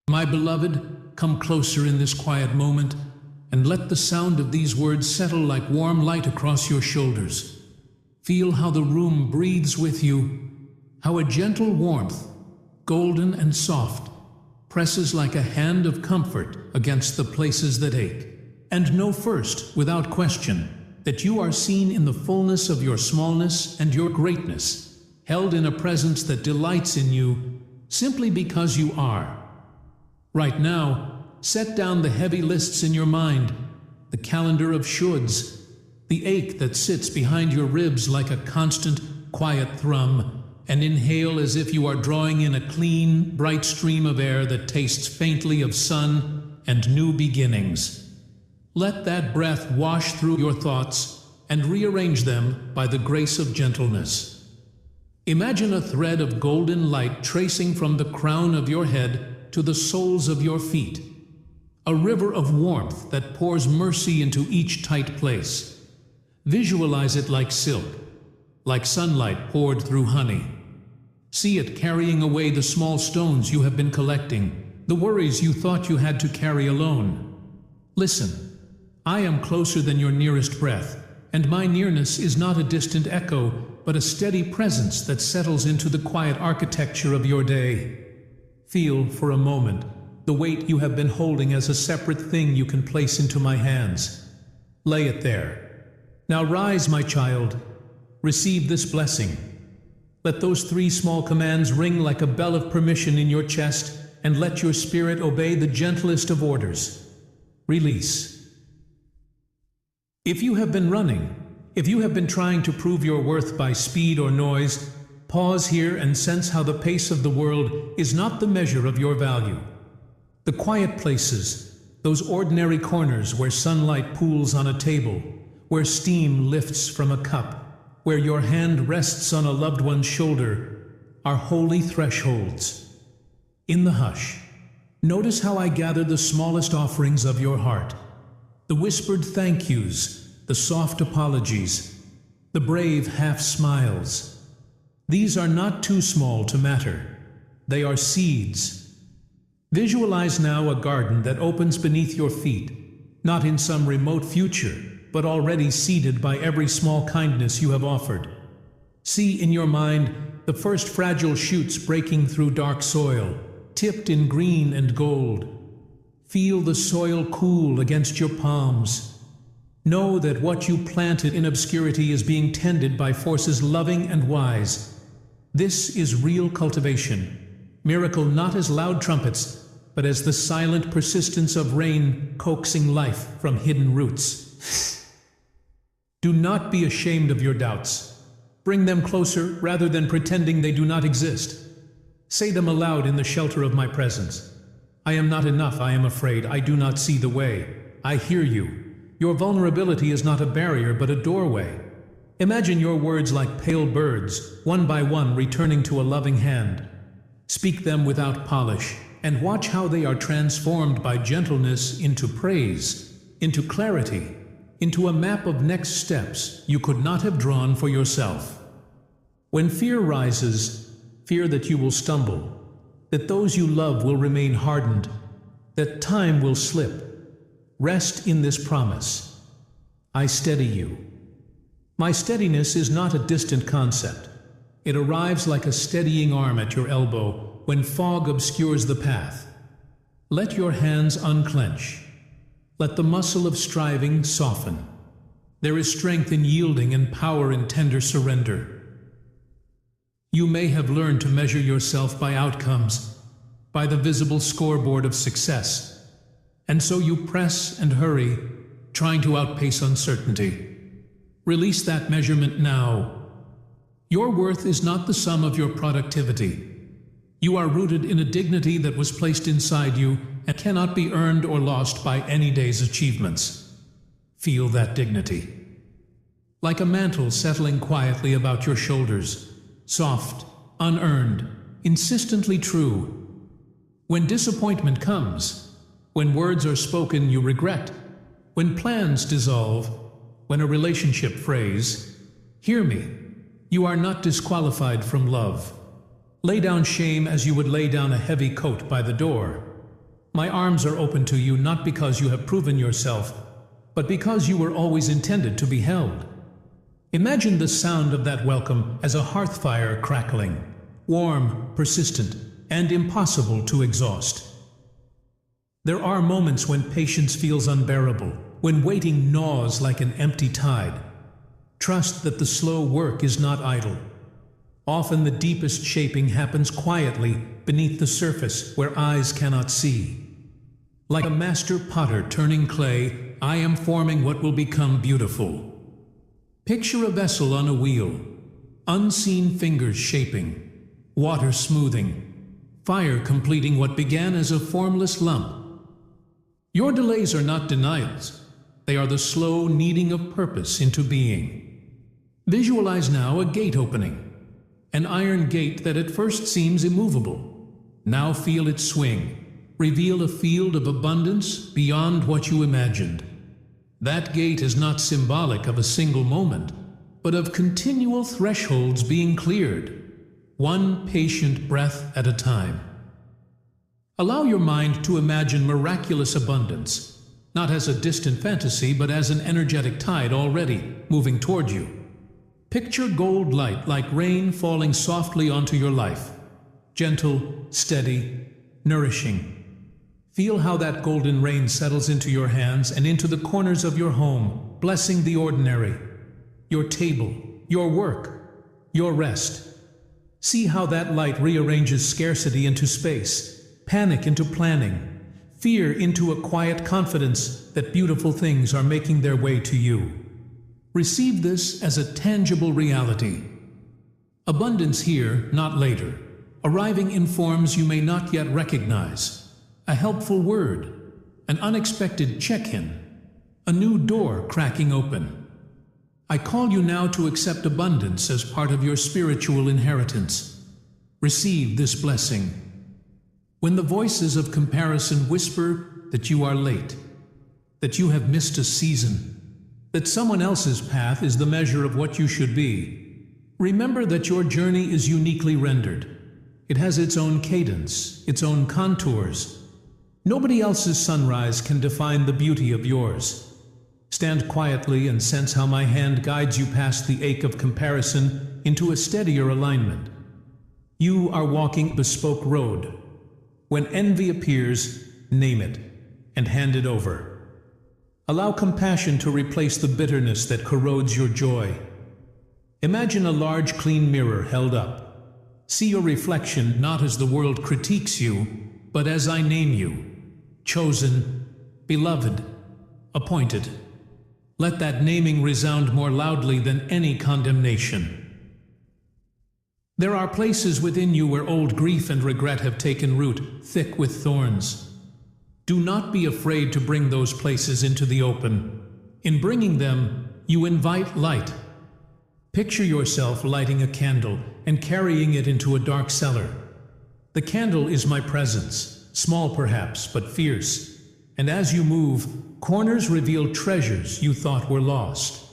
My beloved, come closer in this quiet moment, and let the sound of these words settle like warm light across your shoulders. Feel how the room breathes with you, how a gentle warmth, golden and soft, presses like a hand of comfort against the places that ache. And know first, without question, that you are seen in the fullness of your smallness and your greatness, held in a presence that delights in you simply because you are. Right now, set down the heavy lists in your mind, the calendar of shoulds, the ache that sits behind your ribs like a constant, quiet thrum, and inhale as if you are drawing in a clean, bright stream of air that tastes faintly of sun and new beginnings. Let that breath wash through your thoughts and rearrange them by the grace of gentleness. Imagine a thread of golden light tracing from the crown of your head to the soles of your feet. A river of warmth that pours mercy into each tight place. Visualize it like silk, like sunlight poured through honey. See it carrying away the small stones you have been collecting, the worries you thought you had to carry alone. Listen, I am closer than your nearest breath, and my nearness is not a distant echo, but a steady presence that settles into the quiet architecture of your day. Feel, for a moment, the weight you have been holding as a separate thing you can place into my hands. Lay it there. Now rise, my child. Receive this blessing. Let those 3 small commands ring like a bell of permission in your chest, and let your spirit obey the gentlest of orders. Release. If you have been running, if you have been trying to prove your worth by speed or noise, pause here and sense how the pace of the world is not the measure of your value. The quiet places, those ordinary corners where sunlight pools on a table, where steam lifts from a cup, where your hand rests on a loved one's shoulder, are holy thresholds. In the hush, notice how I gather the smallest offerings of your heart, the whispered thank yous, the soft apologies, the brave half smiles. These are not too small to matter. They are seeds. Visualize now a garden that opens beneath your feet, not in some remote future, but already seeded by every small kindness you have offered. See in your mind the first fragile shoots breaking through dark soil, tipped in green and gold. Feel the soil cool against your palms. Know that what you planted in obscurity is being tended by forces loving and wise. This is real cultivation. Miracle not as loud trumpets, but as the silent persistence of rain coaxing life from hidden roots. Do not be ashamed of your doubts. Bring them closer rather than pretending they do not exist. Say them aloud in the shelter of my presence. I am not enough, I am afraid, I do not see the way. I hear you. Your vulnerability is not a barrier but a doorway. Imagine your words like pale birds, one by one returning to a loving hand. Speak them without polish, and watch how they are transformed by gentleness into praise, into clarity, into a map of next steps you could not have drawn for yourself. When fear rises, fear that you will stumble, that those you love will remain hardened, that time will slip. Rest in this promise. I steady you. My steadiness is not a distant concept. It arrives like a steadying arm at your elbow when fog obscures the path. Let your hands unclench. Let the muscle of striving soften. There is strength in yielding and power in tender surrender. You may have learned to measure yourself by outcomes, by the visible scoreboard of success. And so you press and hurry, trying to outpace uncertainty. Release that measurement now. Your worth is not the sum of your productivity. You are rooted in a dignity that was placed inside you and cannot be earned or lost by any day's achievements. Feel that dignity. Like a mantle settling quietly about your shoulders, soft, unearned, insistently true. When disappointment comes, when words are spoken you regret, when plans dissolve, when a relationship frays, hear me. You are not disqualified from love. Lay down shame as you would lay down a heavy coat by the door. My arms are open to you not because you have proven yourself, but because you were always intended to be held. Imagine the sound of that welcome as a hearth fire crackling, warm, persistent, and impossible to exhaust. There are moments when patience feels unbearable, when waiting gnaws like an empty tide. Trust that the slow work is not idle. Often the deepest shaping happens quietly beneath the surface where eyes cannot see. Like a master potter turning clay, I am forming what will become beautiful. Picture a vessel on a wheel, unseen fingers shaping, water smoothing, fire completing what began as a formless lump. Your delays are not denials. They are the slow kneading of purpose into being. Visualize now a gate opening, an iron gate that at first seems immovable. Now feel it swing, reveal a field of abundance beyond what you imagined. That gate is not symbolic of a single moment, but of continual thresholds being cleared, one patient breath at a time. Allow your mind to imagine miraculous abundance, not as a distant fantasy, but as an energetic tide already moving toward you. Picture gold light like rain falling softly onto your life, gentle, steady, nourishing. Feel how that golden rain settles into your hands and into the corners of your home, blessing the ordinary, your table, your work, your rest. See how that light rearranges scarcity into space, panic into planning, fear into a quiet confidence that beautiful things are making their way to you. Receive this as a tangible reality. Abundance here, not later, arriving in forms you may not yet recognize. A helpful word, an unexpected check-in, a new door cracking open. I call you now to accept abundance as part of your spiritual inheritance. Receive this blessing. When the voices of comparison whisper that you are late, that you have missed a season, that someone else's path is the measure of what you should be, remember that your journey is uniquely rendered. It has its own cadence, its own contours. Nobody else's sunrise can define the beauty of yours. Stand quietly and sense how my hand guides you past the ache of comparison into a steadier alignment. You are walking a bespoke road. When envy appears, name it and hand it over. Allow compassion to replace the bitterness that corrodes your joy. Imagine a large, clean mirror held up. See your reflection not as the world critiques you, but as I name you. Chosen, beloved, appointed. Let that naming resound more loudly than any condemnation. There are places within you where old grief and regret have taken root, thick with thorns. Do not be afraid to bring those places into the open. In bringing them, you invite light. Picture yourself lighting a candle and carrying it into a dark cellar. The candle is my presence, small perhaps, but fierce. And as you move, corners reveal treasures you thought were lost.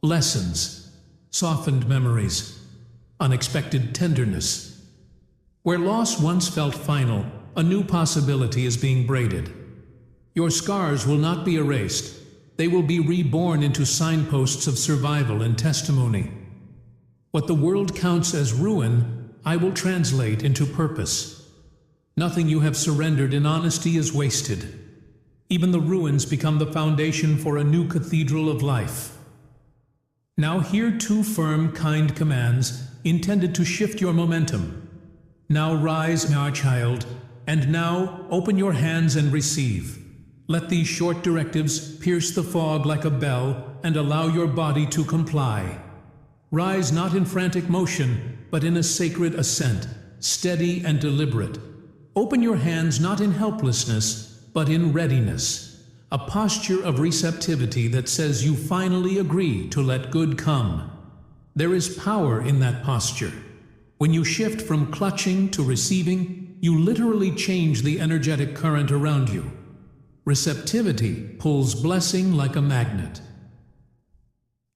Lessons, softened memories, unexpected tenderness. Where loss once felt final, a new possibility is being braided. Your scars will not be erased. They will be reborn into signposts of survival and testimony. What the world counts as ruin, I will translate into purpose. Nothing you have surrendered in honesty is wasted. Even the ruins become the foundation for a new cathedral of life. Now hear two firm, kind commands intended to shift your momentum. Now rise, my child, and now open your hands and receive. Let these short directives pierce the fog like a bell and allow your body to comply. Rise not in frantic motion, but in a sacred ascent, steady and deliberate. Open your hands not in helplessness, but in readiness, a posture of receptivity that says you finally agree to let good come. There is power in that posture. When you shift from clutching to receiving, you literally change the energetic current around you. Receptivity pulls blessing like a magnet.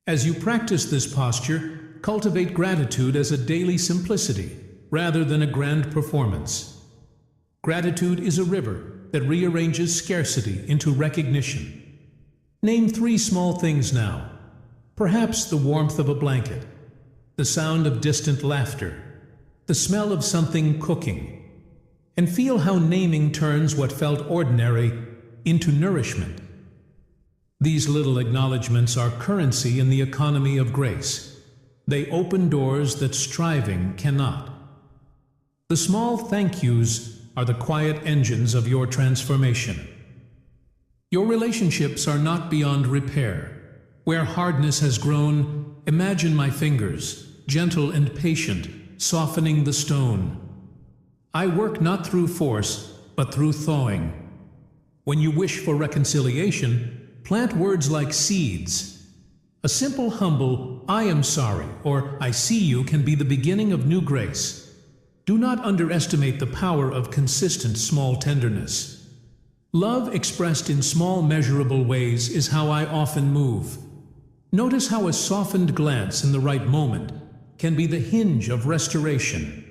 As you practice this posture, cultivate gratitude as a daily simplicity rather than a grand performance. Gratitude is a river that rearranges scarcity into recognition. Name 3 small things now. Perhaps the warmth of a blanket, the sound of distant laughter, the smell of something cooking. And feel how naming turns what felt ordinary into nourishment. These little acknowledgments are currency in the economy of grace. They open doors that striving cannot. The small thank yous are the quiet engines of your transformation. Your relationships are not beyond repair. Where hardness has grown, imagine my fingers, gentle and patient, softening the stone. I work not through force, but through thawing. When you wish for reconciliation, plant words like seeds. A simple, humble, I am sorry, or I see you can be the beginning of new grace. Do not underestimate the power of consistent small tenderness. Love expressed in small measurable ways is how I often move. Notice how a softened glance in the right moment can be the hinge of restoration.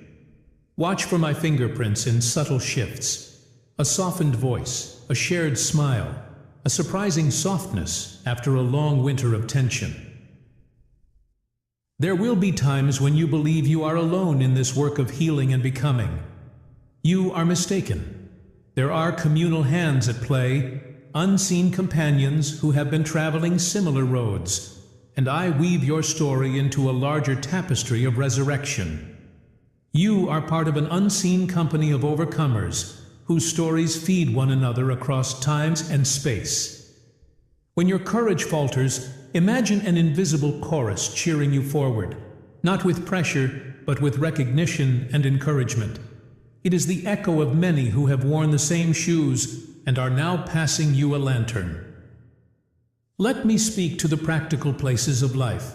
Watch for my fingerprints in subtle shifts. A softened voice, a shared smile, a surprising softness after a long winter of tension. There will be times when you believe you are alone in this work of healing and becoming. You are mistaken. There are communal hands at play, unseen companions who have been traveling similar roads, and I weave your story into a larger tapestry of resurrection. You are part of an unseen company of overcomers whose stories feed one another across times and space. When your courage falters, imagine an invisible chorus cheering you forward, not with pressure, but with recognition and encouragement. It is the echo of many who have worn the same shoes and are now passing you a lantern. Let me speak to the practical places of life.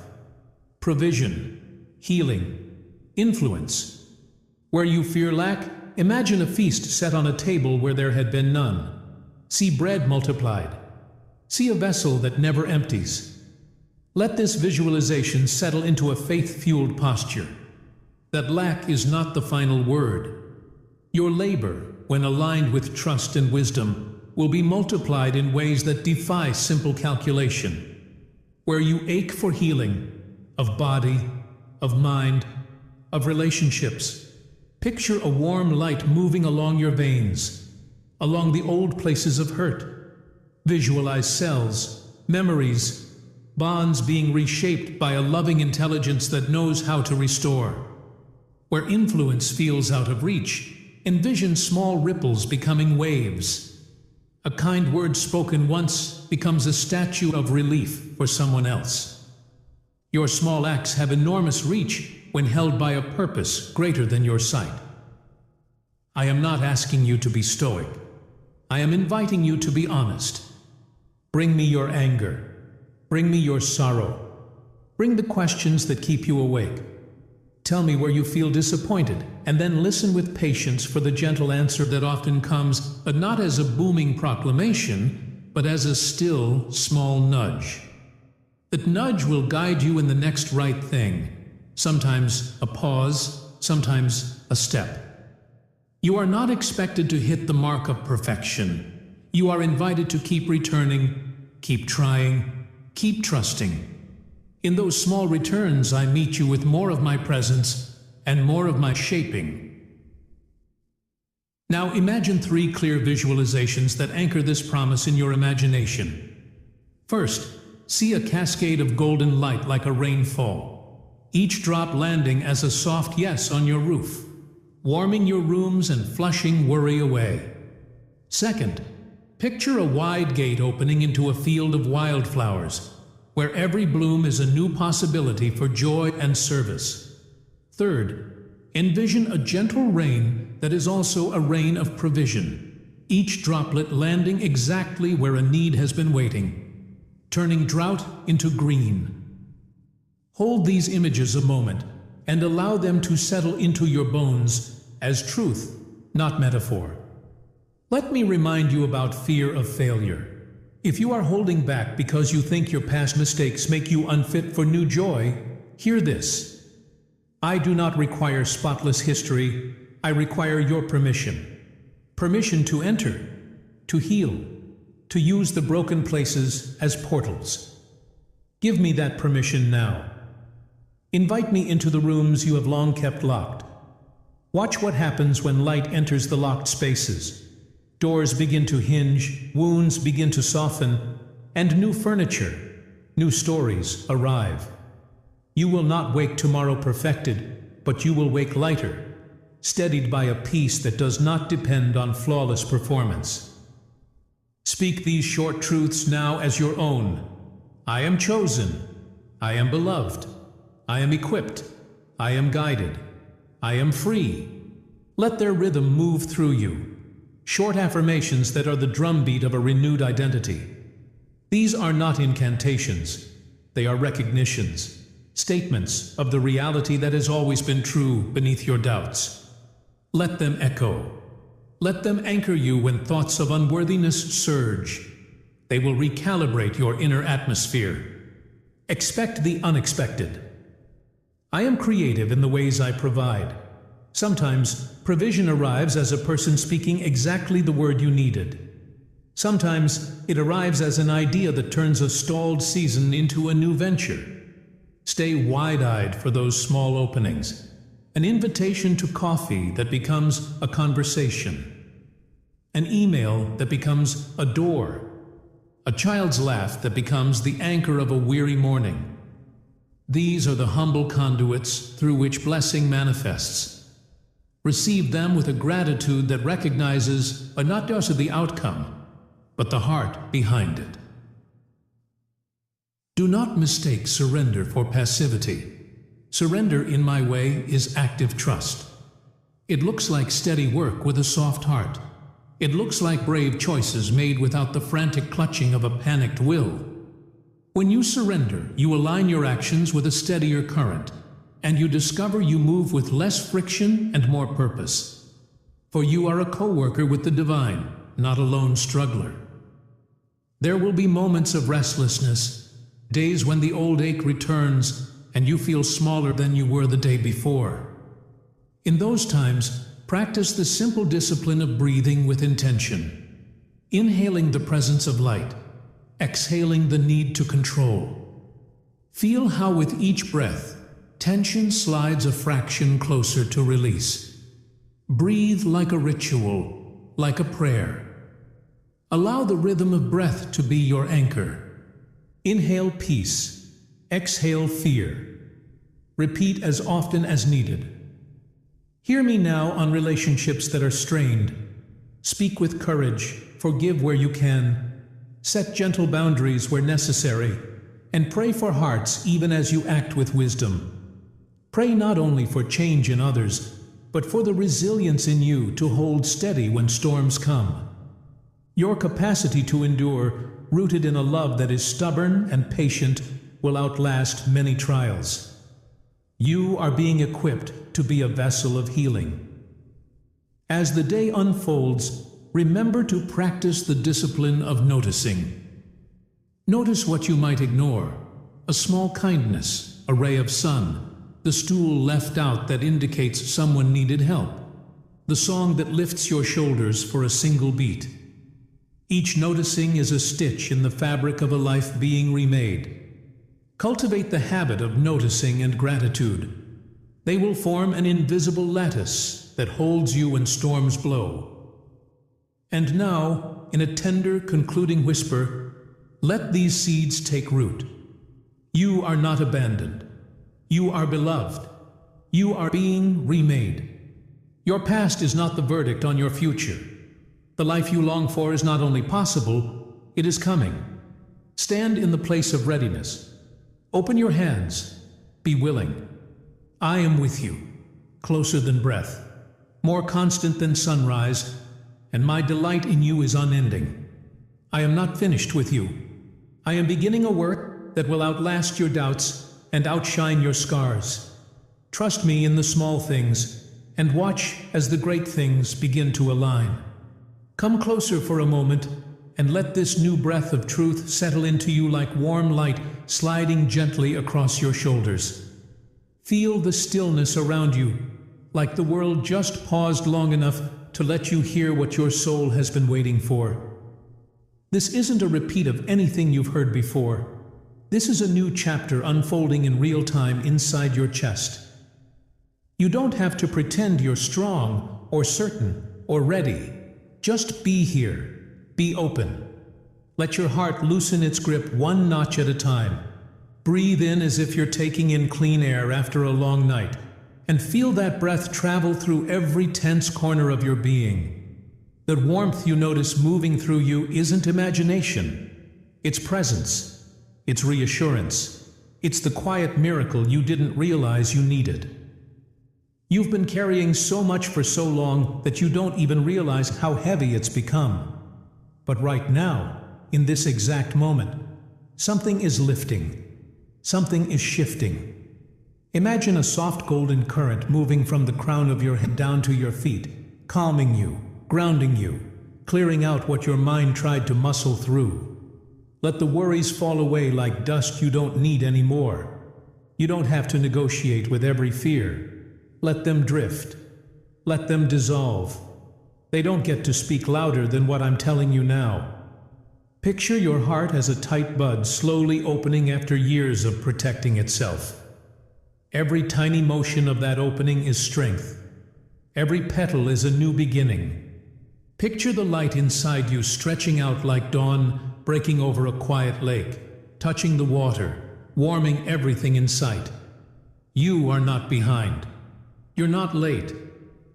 Provision, healing, influence. Where you fear lack, imagine a feast set on a table where there had been none. See bread multiplied. See a vessel that never empties. Let this visualization settle into a faith-fueled posture. That lack is not the final word. Your labor, when aligned with trust and wisdom, will be multiplied in ways that defy simple calculation. Where you ache for healing, of body, of mind, of relationships, picture a warm light moving along your veins, along the old places of hurt. Visualize cells, memories, bonds being reshaped by a loving intelligence that knows how to restore. Where influence feels out of reach, envision small ripples becoming waves. A kind word spoken once becomes a statue of relief for someone else. Your small acts have enormous reach when held by a purpose greater than your sight. I am not asking you to be stoic. I am inviting you to be honest. Bring me your anger. Bring me your sorrow. Bring the questions that keep you awake. Tell me where you feel disappointed, and then listen with patience for the gentle answer that often comes, but not as a booming proclamation, but as a still, small nudge. That nudge will guide you in the next right thing. Sometimes a pause, sometimes a step. You are not expected to hit the mark of perfection. You are invited to keep returning, keep trying, keep trusting. In those small returns, I meet you with more of my presence and more of my shaping. Now imagine 3 clear visualizations that anchor this promise in your imagination. First, see a cascade of golden light like a rainfall, each drop landing as a soft yes on your roof, warming your rooms and flushing worry away. Second, picture a wide gate opening into a field of wildflowers, where every bloom is a new possibility for joy and service. Third, envision a gentle rain that is also a rain of provision, each droplet landing exactly where a need has been waiting, turning drought into green. Hold these images a moment and allow them to settle into your bones as truth, not metaphor. Let me remind you about fear of failure. If you are holding back because you think your past mistakes make you unfit for new joy, hear this. I do not require spotless history. I require your permission. Permission to enter, to heal, to use the broken places as portals. Give me that permission now. Invite me into the rooms you have long kept locked. Watch what happens when light enters the locked spaces. Doors begin to hinge, wounds begin to soften, and new furniture, new stories arrive. You will not wake tomorrow perfected, but you will wake lighter, steadied by a peace that does not depend on flawless performance. Speak these short truths now as your own. I am chosen. I am beloved. I am equipped. I am guided. I am free. Let their rhythm move through you. Short affirmations that are the drumbeat of a renewed identity. These are not incantations. They are recognitions, statements of the reality that has always been true beneath your doubts. Let them echo. Let them anchor you when thoughts of unworthiness surge. They will recalibrate your inner atmosphere. Expect the unexpected. I am creative in the ways I provide. Sometimes, provision arrives as a person speaking exactly the word you needed. Sometimes, it arrives as an idea that turns a stalled season into a new venture. Stay wide-eyed for those small openings. An invitation to coffee that becomes a conversation. An email that becomes a door. A child's laugh that becomes the anchor of a weary morning. These are the humble conduits through which blessing manifests. Receive them with a gratitude that recognizes not just the outcome, but the heart behind it. Do not mistake surrender for passivity. Surrender, in my way, is active trust. It looks like steady work with a soft heart. It looks like brave choices made without the frantic clutching of a panicked will. When you surrender, you align your actions with a steadier current, and you discover you move with less friction and more purpose. For you are a co-worker with the divine, not a lone struggler. There will be moments of restlessness, days when the old ache returns and you feel smaller than you were the day before. In those times, practice the simple discipline of breathing with intention. Inhaling the presence of light, exhaling the need to control. Feel how with each breath, tension slides a fraction closer to release. Breathe like a ritual, like a prayer. Allow the rhythm of breath to be your anchor. Inhale peace, exhale fear. Repeat as often as needed. Hear me now on relationships that are strained. Speak with courage, forgive where you can. Set gentle boundaries where necessary, and pray for hearts even as you act with wisdom. Pray not only for change in others, but for the resilience in you to hold steady when storms come. Your capacity to endure, rooted in a love that is stubborn and patient, will outlast many trials. You are being equipped to be a vessel of healing. As the day unfolds, remember to practice the discipline of noticing. Notice what you might ignore: a small kindness, a ray of sun, the stool left out that indicates someone needed help, the song that lifts your shoulders for a single beat. Each noticing is a stitch in the fabric of a life being remade. Cultivate the habit of noticing and gratitude. They will form an invisible lattice that holds you when storms blow. And now, in a tender, concluding whisper, let these seeds take root. You are not abandoned. You are beloved. You are being remade. Your past is not the verdict on your future. The life you long for is not only possible, it is coming. Stand in the place of readiness. Open your hands. Be willing. I am with you, closer than breath, more constant than sunrise, and my delight in you is unending. I am not finished with you. I am beginning a work that will outlast your doubts and outshine your scars. Trust me in the small things, and watch as the great things begin to align. Come closer for a moment, and let this new breath of truth settle into you like warm light sliding gently across your shoulders. Feel the stillness around you, like the world just paused long enough to let you hear what your soul has been waiting for. This isn't a repeat of anything you've heard before. This is a new chapter unfolding in real time inside your chest. You don't have to pretend you're strong or certain or ready. Just be here. Be open. Let your heart loosen its grip one notch at a time. Breathe in as if you're taking in clean air after a long night, and feel that breath travel through every tense corner of your being. That warmth you notice moving through you isn't imagination. It's presence. It's reassurance. It's the quiet miracle you didn't realize you needed. You've been carrying so much for so long that you don't even realize how heavy it's become. But right now, in this exact moment, something is lifting. Something is shifting. Imagine a soft golden current moving from the crown of your head down to your feet, calming you, grounding you, clearing out what your mind tried to muscle through. Let the worries fall away like dust you don't need anymore. You don't have to negotiate with every fear. Let them drift. Let them dissolve. They don't get to speak louder than what I'm telling you now. Picture your heart as a tight bud slowly opening after years of protecting itself. Every tiny motion of that opening is strength. Every petal is a new beginning. Picture the light inside you stretching out like dawn, breaking over a quiet lake, touching the water, warming everything in sight. You are not behind. You're not late.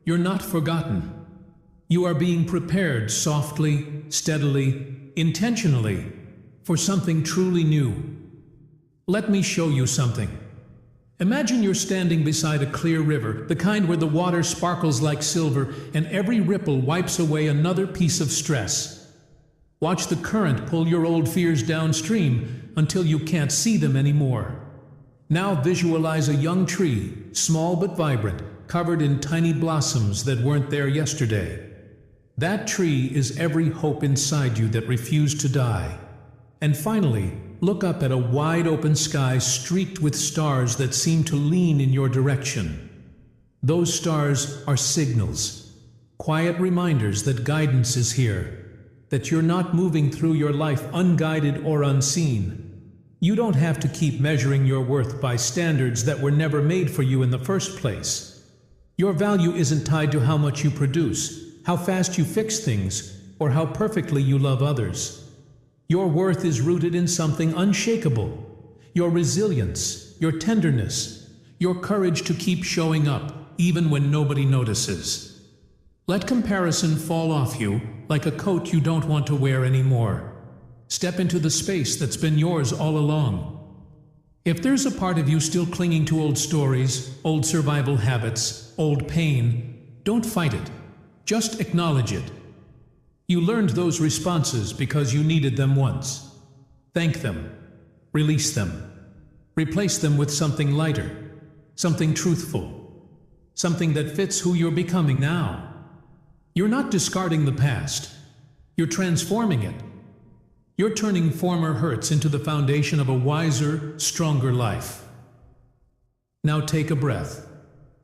You're not forgotten. You are being prepared softly, steadily, intentionally, for something truly new. Let me show you something. Imagine you're standing beside a clear river, the kind where the water sparkles like silver and every ripple wipes away another piece of stress. Watch the current pull your old fears downstream until you can't see them anymore. Now visualize a young tree, small but vibrant, covered in tiny blossoms that weren't there yesterday. That tree is every hope inside you that refused to die. And finally, look up at a wide-open sky streaked with stars that seem to lean in your direction. Those stars are signals, quiet reminders that guidance is here, that you're not moving through your life unguided or unseen. You don't have to keep measuring your worth by standards that were never made for you in the first place. Your value isn't tied to how much you produce, how fast you fix things, or how perfectly you love others. Your worth is rooted in something unshakable. Your resilience, your tenderness, your courage to keep showing up, even when nobody notices. Let comparison fall off you like a coat you don't want to wear anymore. Step into the space that's been yours all along. If there's a part of you still clinging to old stories, old survival habits, old pain, don't fight it. Just acknowledge it. You learned those responses because you needed them once. Thank them. Release them. Replace them with something lighter, something truthful, something that fits who you're becoming now. You're not discarding the past. You're transforming it. You're turning former hurts into the foundation of a wiser, stronger life. Now take a breath,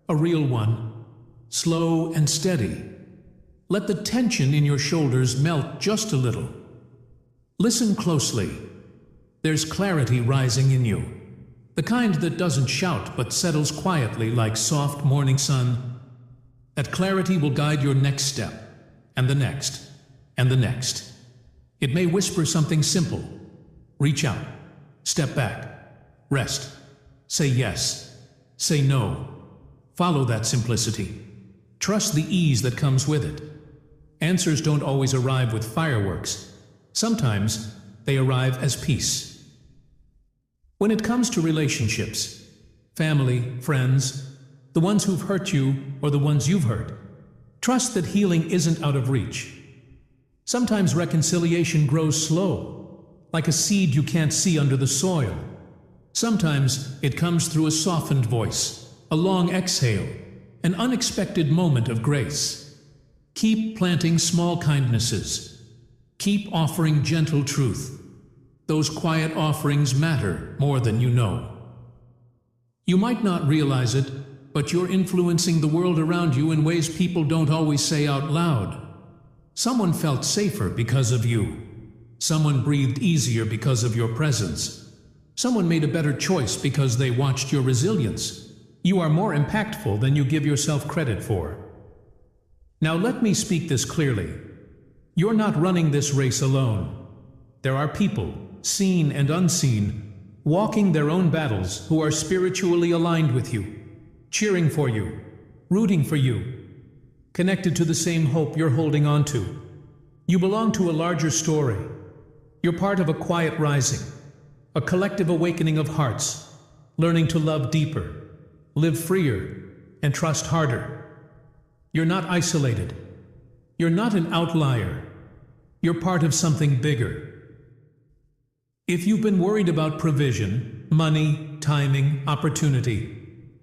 a real one, slow and steady. Let the tension in your shoulders melt just a little. Listen closely. There's clarity rising in you, the kind that doesn't shout but settles quietly like soft morning sun. That clarity will guide your next step, and the next, and the next. It may whisper something simple. Reach out, step back, rest, say yes, say no. Follow that simplicity. Trust the ease that comes with it. Answers don't always arrive with fireworks. Sometimes they arrive as peace. When it comes to relationships, family, friends, the ones who've hurt you or the ones you've hurt, trust that healing isn't out of reach. Sometimes reconciliation grows slow, like a seed you can't see under the soil. Sometimes it comes through a softened voice, a long exhale, an unexpected moment of grace. Keep planting small kindnesses. Keep offering gentle truth. Those quiet offerings matter more than you know. You might not realize it, but you're influencing the world around you in ways people don't always say out loud. Someone felt safer because of you. Someone breathed easier because of your presence. Someone made a better choice because they watched your resilience. You are more impactful than you give yourself credit for. Now let me speak this clearly. You're not running this race alone. There are people, seen and unseen, walking their own battles who are spiritually aligned with you, cheering for you, rooting for you, connected to the same hope you're holding on to. You belong to a larger story. You're part of a quiet rising, a collective awakening of hearts, learning to love deeper, live freer, and trust harder. You're not isolated. You're not an outlier. You're part of something bigger. If you've been worried about provision, money, timing, opportunity,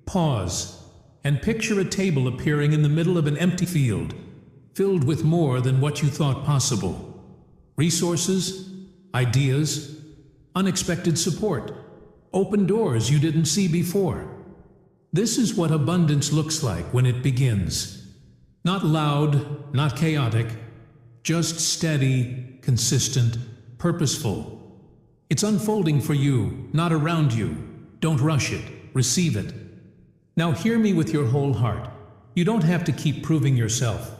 pause and picture a table appearing in the middle of an empty field, filled with more than what you thought possible. Resources, ideas, unexpected support, open doors you didn't see before. This is what abundance looks like when it begins. Not loud, not chaotic, just steady, consistent, purposeful. It's unfolding for you, not around you. Don't rush it, receive it. Now hear me with your whole heart. You don't have to keep proving yourself.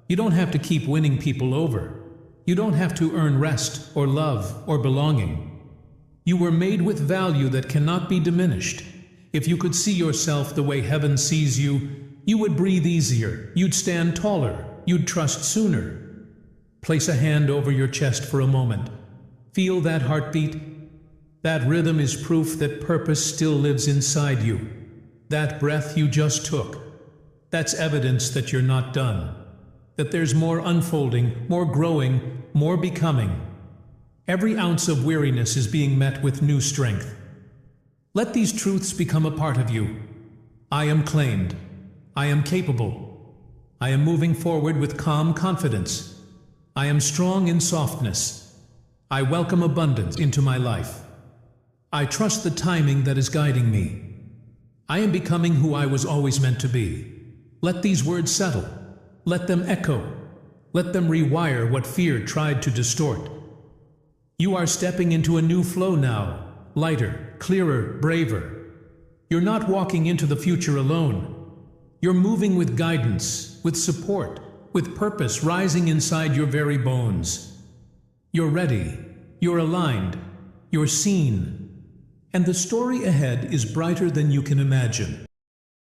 You don't have to keep winning people over. You don't have to earn rest or love or belonging. You were made with value that cannot be diminished. If you could see yourself the way heaven sees you, you would breathe easier, you'd stand taller, you'd trust sooner. Place a hand over your chest for a moment. Feel that heartbeat? That rhythm is proof that purpose still lives inside you. That breath you just took, that's evidence that you're not done. That there's more unfolding, more growing, more becoming. Every ounce of weariness is being met with new strength. Let these truths become a part of you. I am claimed. I am capable. I am moving forward with calm confidence. I am strong in softness. I welcome abundance into my life. I trust the timing that is guiding me. I am becoming who I was always meant to be. Let these words settle. Let them echo. Let them rewire what fear tried to distort. You are stepping into a new flow now, lighter, clearer, braver. You're not walking into the future alone. You're moving with guidance, with support, with purpose rising inside your very bones. You're ready. You're aligned. You're seen. And the story ahead is brighter than you can imagine.